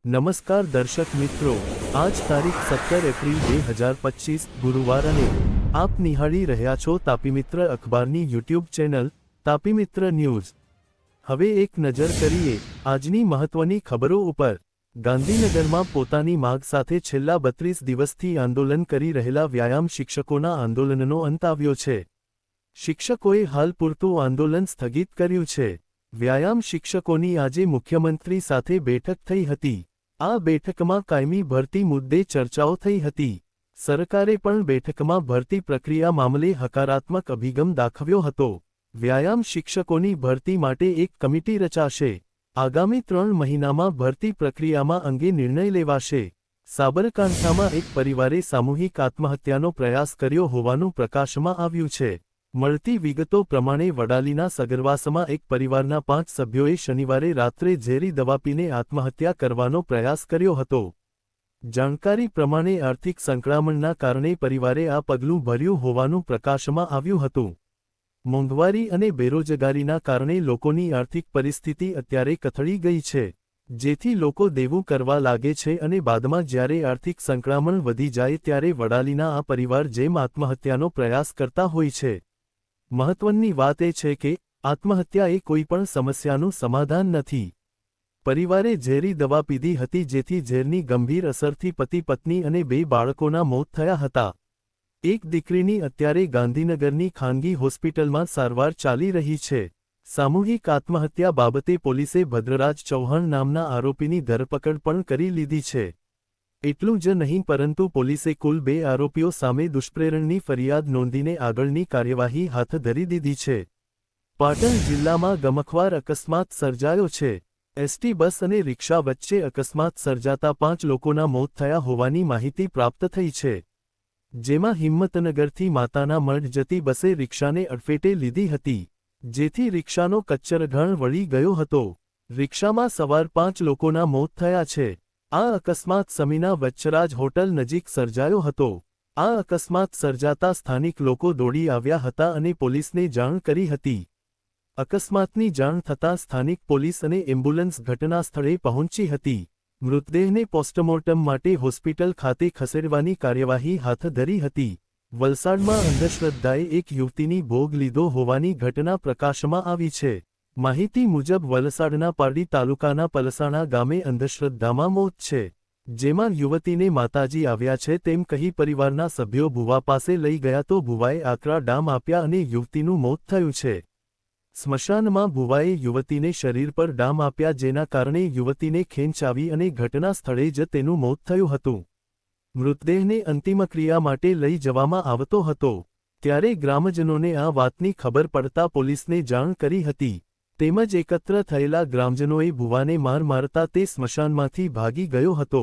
નમસ્કાર દર્શક મિત્રો, આજ તારીખ 17 એપ્રિલ 2025 ગુરુવાર અને આપ નિહાળી રહ્યા છો તાપી મિત્ર અખબારની યુટ્યુબ ચેનલ તાપી મિત્ર ન્યૂઝ। હવે એક નજર કરીએ આજની મહત્વની ખબરો ઉપર। ગાંધીનગરમાં પોતાની માગ સાથે છેલ્લા 32 દિવસથી આંદોલન કરી રહેલા વ્યાયામ શિક્ષકોના આંદોલનનો અંત આવ્યો છે। શિક્ષકોએ હાલ પૂરતું આંદોલન સ્થગિત કર્યું છે। વ્યાયામ શિક્ષકોની આજે મુખ્યમંત્રી સાથે બેઠક થઈ હતી। આ બેઠકમાં કાયમી ભરતી મુદ્દે ચર્ચાઓ થઈ હતી। સરકારે પણ બેઠકમાં ભરતી પ્રક્રિયા મામલે હકારાત્મક અભિગમ દાખવ્યો હતો। વ્યાયામ શિક્ષકોની ભરતી માટે એક કમિટી રચાશે। આગામી 3 મહિનામાં ભરતી પ્રક્રિયામાં અંગે નિર્ણય લેવાશે। સાબરકાંઠામાં એક પરિવારે સામૂહિક આત્મહત્યાનો પ્રયાસ કર્યો હોવાનું પ્રકાશમાં આવ્યું છે। મળતી વિગતો પ્રમાણે વડાલીના સગરવાસમાં એક પરિવારના 5 સભ્યોએ શનિવારે રાત્રે ઝેરી દવા પીને આત્મહત્યા કરવાનો પ્રયાસ કર્યો હતો। જાણકારી પ્રમાણે આર્થિક સંકળામણના કારણે પરિવારે આ પગલું ભર્યું હોવાનું પ્રકાશમાં આવ્યું હતું। મોંઘવારી અને બેરોજગારીના કારણે લોકોની આર્થિક પરિસ્થિતિ અત્યારે કથળી ગઈ છે, જેથી લોકો દેવું કરવા લાગે છે અને બાદમાં જ્યારે આર્થિક સંકળામણ વધી જાય ત્યારે વડાલીના આ પરિવાર જેમ આત્મહત્યાનો પ્રયાસ કરતા હોય છે। મહત્વની વાત એ છે કે આત્મહત્યા એ કોઈ પણ સમસ્યાનું સમાધાન નથી। પરિવારે ઝેરી દવા પીધી હતી, જેથી ઝેરની ગંભીર અસરથી પતિ પત્ની અને 2 બાળકોના મોત થયા હતા। એક દીકરીની અત્યારે ગાંધીનગરની ખાનગી હોસ્પિટલમાં સારવાર ચાલી રહી છે। સામૂહિક આત્મહત્યા બાબતે પોલીસે ભદ્રરાજ ચૌહાણ નામના આરોપીની ધરપકડ પણ કરી લીધી છે। એટલું જ નહીં પરંતુ પોલીસે કુલ 2 આરોપીઓ સામે દુષ્પ્રેરણની ફરિયાદ નોંધીને આગળની કાર્યવાહી હાથ ધરી દીધી છે। પાટણ જિલ્લામાં ગમખ્વાર અકસ્માત સર્જાયો છે। એસટી બસ અને રિક્ષા વચ્ચે અકસ્માત સર્જાતા 5 લોકોના મોત થયા હોવાની માહિતી પ્રાપ્ત થઈ છે, જેમાં હિંમતનગરથી માતાના મઢ જતી બસે રિક્ષાને અડફેટે લીધી હતી, જેથી રિક્ષાનો કચ્ચરઘાણ વળી ગયો હતો। રિક્ષામાં સવાર 5 લોકોના મોત થયા છે। આ અકસ્માત સમીના વચ્ચરાજ હોટલ નજીક સર્જાયો હતો। આ અકસ્માત સર્જાતા સ્થાનિક લોકો દોડી આવ્યા હતા અને પોલીસને જાણ કરી હતી। અકસ્માતની જાણ થતાં સ્થાનિક પોલીસ અને એમ્બ્યુલન્સ ઘટના સ્થળે પહોંચી હતી। મૃતદેહને પોસ્ટમોર્ટમ માટે હોસ્પિટલ ખાતે ખસેડવાની કાર્યવાહી હાથ ધરી હતી। વલસાડમાં અંધશ્રદ્ધાએ એક યુવતીની ભોગ લીધો હોવાની ઘટના પ્રકાશમાં આવી છે। માહિતી મુજબ વલસાડના પારડી તાલુકાના પલસાણા ગામે અંધશ્રદ્ધામાં મોત છે, જેમાં યુવતીને માતાજી આવ્યા છે તેમ કહી પરિવારના સભ્યો ભુવા પાસે લઈ ગયા તો ભુવાએ આકરા ડામ આપ્યા અને યુવતીનું મોત થયું છે। સ્મશાનમાં ભુવાએ યુવતીને શરીર પર ડામ આપ્યા, જેના કારણે યુવતીને ખેંચ આવી અને ઘટના સ્થળે જ તેનું મોત થયું હતું। મૃતદેહને અંતિમક્રિયા માટે લઈ જવામાં આવતો હતો, ત્યારે ગ્રામજનોને આ વાતની ખબર પડતા પોલીસને જાણ કરી હતી। તેમજ એકત્ર થયેલા ગ્રામજનોએ ભુવાને માર મારતા તે સ્મશાનમાંથી ભાગી ગયો હતો।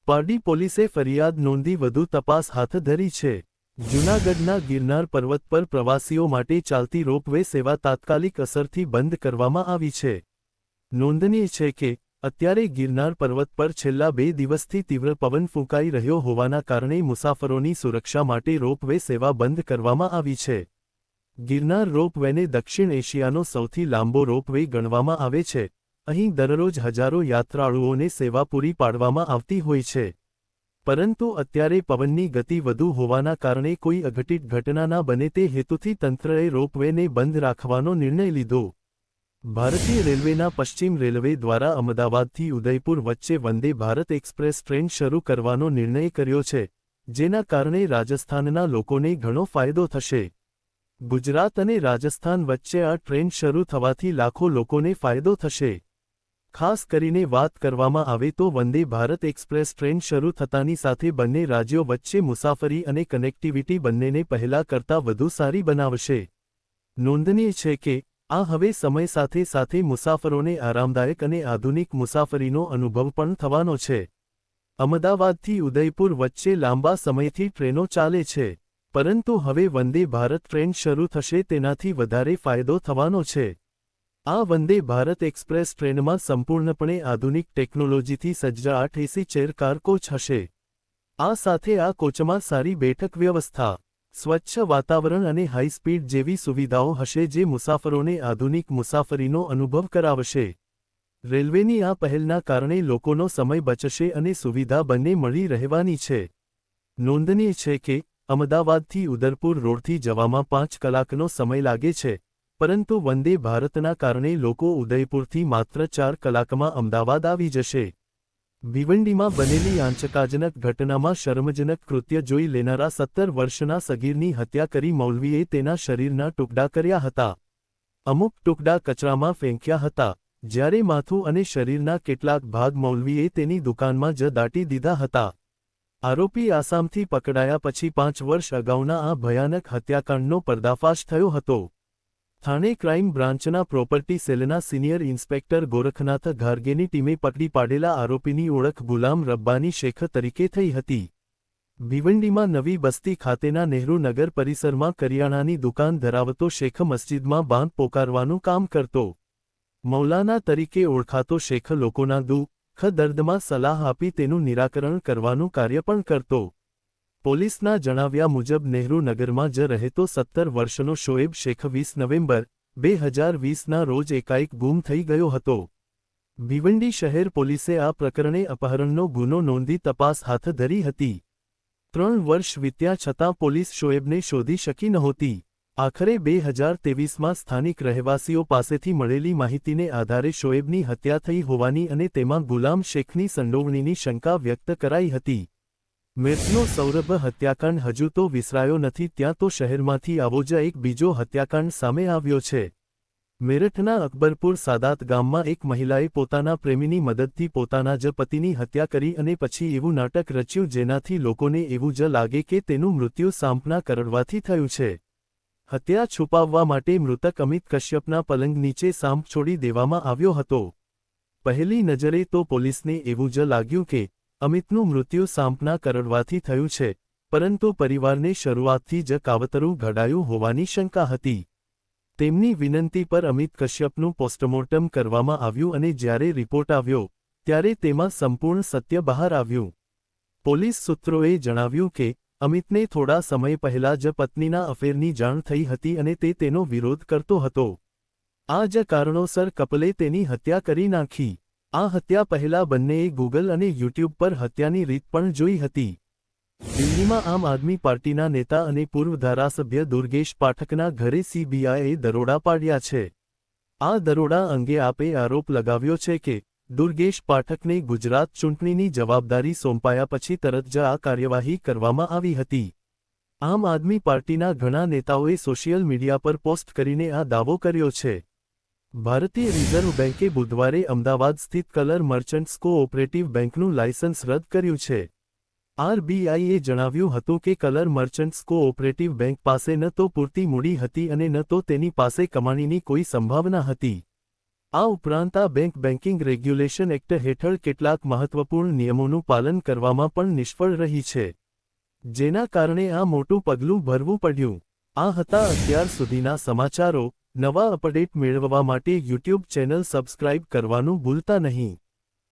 પારડી પોલીસે ફરિયાદ નોંધી વધુ તપાસ હાથ ધરી છે। જૂનાગઢના ગિરનાર પર્વત પર પ્રવાસીઓ માટે ચાલતી રોપવે સેવા તાત્કાલિક અસરથી બંધ કરવામાં આવી છે। નોંધનીય છે કે અત્યારે ગિરનાર પર્વત પર છેલ્લા 2 દિવસથી તીવ્ર પવન ફૂંકાઈ રહ્યો હોવાના કારણે મુસાફરોની સુરક્ષા માટે રોપવે સેવા બંધ કરવામાં આવી છે। ગિરનાર રોપવેને દક્ષિણ એશિયાનો સૌથી લાંબો રોપવે ગણવામાં આવે છે। અહીં દરરોજ હજારો યાત્રાળુઓને સેવા પૂરી પાડવામાં આવતી હોય છે, પરંતુ અત્યારે પવનની ગતિ વધુ હોવાના કારણે કોઈ અઘટિત ઘટના ન બને તે હેતુથી તંત્રએ રોપવેને બંધ રાખવાનો નિર્ણય લીધો। ભારતીય રેલવેના પશ્ચિમ રેલવે દ્વારા અમદાવાદથી ઉદયપુર વચ્ચે વંદે ભારત એક્સપ્રેસ ટ્રેન શરૂ કરવાનો નિર્ણય કર્યો છે, જેના કારણે રાજસ્થાનના લોકોને ઘણો ફાયદો થશે। ગુજરાત અને રાજસ્થાન વચ્ચે આ ટ્રેન શરૂ થવાથી લાખો લોકોને ફાયદો થશે। ખાસ કરીને વાત કરવામાં આવે તો વંદે ભારત એક્સપ્રેસ ટ્રેન શરૂ થતાની સાથે બંને રાજ્યો વચ્ચે મુસાફરી અને કનેક્ટિવિટી બંનેને પહેલા કરતાં વધુ સારી બનાવશે। નોંધનીય છે કે આ હવે સમય સાથે સાથે મુસાફરોને આરામદાયક અને આધુનિક મુસાફરીનો અનુભવ પણ થવાનો છે। અમદાવાદથી ઉદયપુર વચ્ચે લાંબા સમયથી ટ્રેનો ચાલે છે, પરંતુ હવે વંદે ભારત ટ્રેન શરૂ થશે તેનાથી વધારે ફાયદો થવાનો છે। આ વંદે ભારત એક્સપ્રેસ ટ્રેનમાં સંપૂર્ણપણે આધુનિક ટેકનોલોજીથી સજ્જ 8 એસી ચેર કાર કોચ હશે। આ સાથે આ કોચમાં સારી બેઠક વ્યવસ્થા, સ્વચ્છ વાતાવરણ અને હાઈ સ્પીડ જેવી સુવિધાઓ હશે, જે મુસાફરોને આધુનિક મુસાફરીનો અનુભવ કરાવશે। રેલવેની આ પહેલના કારણે લોકોનો સમય બચશે અને સુવિધા બંને મળી રહેવાની છે. નોંધનીય છે કે અમદાવાદથી ઉદયપુર રોડથી જવામાં 5 કલાકનો સમય લાગે છે, પરંતુ વંદે ભારતના કારણે લોકો ઉદયપુરથી માત્ર 4 કલાકમાં અમદાવાદ આવી જશે. ભિવંડીમાં બનેલી આંચકાજનક ઘટનામાં શરમજનક કૃત્ય જોઈ લેનારા 17 વર્ષના સગીરની હત્યા કરી મૌલવીએ તેના શરીરના ટુકડા કર્યા હતા. અમુક ટુકડા કચરામાં ફેંક્યા હતા, જ્યારે માથું અને શરીરના કેટલાક ભાગ મૌલવીએ તેની દુકાનમાં જ દાટી દીધા હતા. આરોપી આસામથી પકડાયા પછી 5 વર્ષ અગાઉના આ ભયાનક હત્યાકાંડનો પર્દાફાશ થયો હતો. થાણે ક્રાઇમ બ્રાન્ચના પ્રોપર્ટી સેલના સિનિયર ઇન્સ્પેક્ટર ગોરખનાથ ઘાર્ગેની ટીમે પકડી પાડેલા આરોપીની ઓળખ ગુલામ રબ્બાની શેખ તરીકે થઈ હતી. ભિવંડીમાં નવી બસ્તી ખાતેના નહેરુ નગર પરિસરમાં કરિયાણાની દુકાન ધરાવતો શેખ મસ્જિદમાં બાંધ પોકારવાનું કામ કરતો. મૌલાના તરીકે ઓળખાતો શેખ લોકોના દુઃખ દર્દમાં સલાહ આપી તેનું નિરાકરણ કરવાનું કાર્ય પણ કરતો. પોલીસના જણાવ્યા મુજબ નહેરુ નગરમાં જ રહેતો 17 વર્ષનો શોએબ શેખ 20 નવેમ્બર 2020ના રોજ એકાએક ગુમ થઈ ગયો હતો. ભિવંડી શહેર પોલીસે આ પ્રકરણે અપહરણનો ગુનો નોંધી તપાસ હાથ ધરી હતી. 3 વર્ષ વીત્યા છતાં પોલીસ શોએબને શોધી શકી નહોતી. આખરે 2023માં સ્થાનિક રહેવાસીઓ પાસેથી મળેલી માહિતીને આધારે શોએબની હત્યા થઈ હોવાની અને તેમાં ગુલામ શેખની સંડોવણીની શંકા વ્યક્ત કરાઈ હતી. મેરઠનો સૌરભ હત્યાકાંડ હજુ તો વિસરાયો નથી ત્યાં તો શહેરમાંથી આવો જ એક બીજો હત્યાકાંડ સામે આવ્યો છે. મેરઠના અકબરપુર સાદાત ગામમાં એક મહિલાએ પોતાના પ્રેમીની મદદથી પોતાના જ પતિની હત્યા કરી અને પછી એવું નાટક રચ્યું જેનાથી લોકોને એવું જ લાગે કે તેનું મૃત્યુ સાંપના કરડવાથી થયું છે. હત્યા છુપાવવા માટે મૃતક અમિત કશ્યપના પલંગ નીચે સાંપ છોડી દેવામાં આવ્યો હતો. પહેલી નજરે તો પોલીસને એવું જ લાગ્યું કે અમિતનું મૃત્યુ સાંપના કરડવાથી થયું છે, પરંતુ પરિવારને શરૂઆતથી જ કાવતરું ઘડાયું હોવાની શંકા હતી. તેમની વિનંતી પર અમિત કશ્યપનું પોસ્ટમોર્ટમ કરવામાં આવ્યું અને જ્યારે રિપોર્ટ આવ્યો ત્યારે તેમાં સંપૂર્ણ સત્ય બહાર આવ્યું. પોલીસ સૂત્રોએ જણાવ્યું કે અમિતને થોડા સમય પહેલા જ પત્નીના અફેરની જાણ થઈ હતી અને તે તેનો વિરોધ કરતો હતો. આ જ કારણોસર કપલે તેની હત્યા કરી નાખી. આ હત્યા પહેલા બંનેએ ગૂગલ અને યુટ્યુબ પર હત્યાની રીત પણ જોઈ હતી. દિલ્હીમાં આમ આદમી પાર્ટીના નેતા અને પૂર્વ ધારાસભ્ય દુર્ગેશ પાઠકના ઘરે સીબીઆઈએ દરોડા પાડ્યા છે. આ દરોડા અંગે આપે આરોપ લગાવ્યો છે કે દુર્ગેશ પાઠકને ગુજરાત ચૂંટણીની જવાબદારી સોંપાયા પછી તરત જ આ કાર્યવાહી કરવામાં આવી હતી. આમ આદમી પાર્ટીના ઘણા નેતાઓએ સોશિયલ મીડિયા પર પોસ્ટ કરીને આ દાવો કર્યો છે. ભારતીય રિઝર્વ બેન્કે બુધવારે અમદાવાદ સ્થિત કલર મર્ચન્ટ્સ કોઓપરેટિવ બેંકનું લાયસન્સ રદ કર્યું છે. આરબીઆઈએ જણાવ્યું હતું કે કલર મર્ચન્ટ્સ કોઓપરેટિવ બેંક પાસે ન તો પૂરતી મૂડી હતી અને ન તો તેની પાસે કમાણીની કોઈ સંભાવના હતી. આ ઉપરાંત આ બેંક બેન્કિંગ રેગ્યુલેશન એક્ટ હેઠળ કેટલાક મહત્વપૂર્ણ નિયમોનું પાલન કરવામાં પણ નિષ્ફળ રહી છે, જેના કારણે આ મોટું પગલું ભરવું પડ્યું. આ હતા અત્યાર સુધીના સમાચારો. નવા અપડેટ મેળવવા માટે યુટ્યુબ ચેનલ સબસ્ક્રાઇબ કરવાનું ભૂલતા નહીં.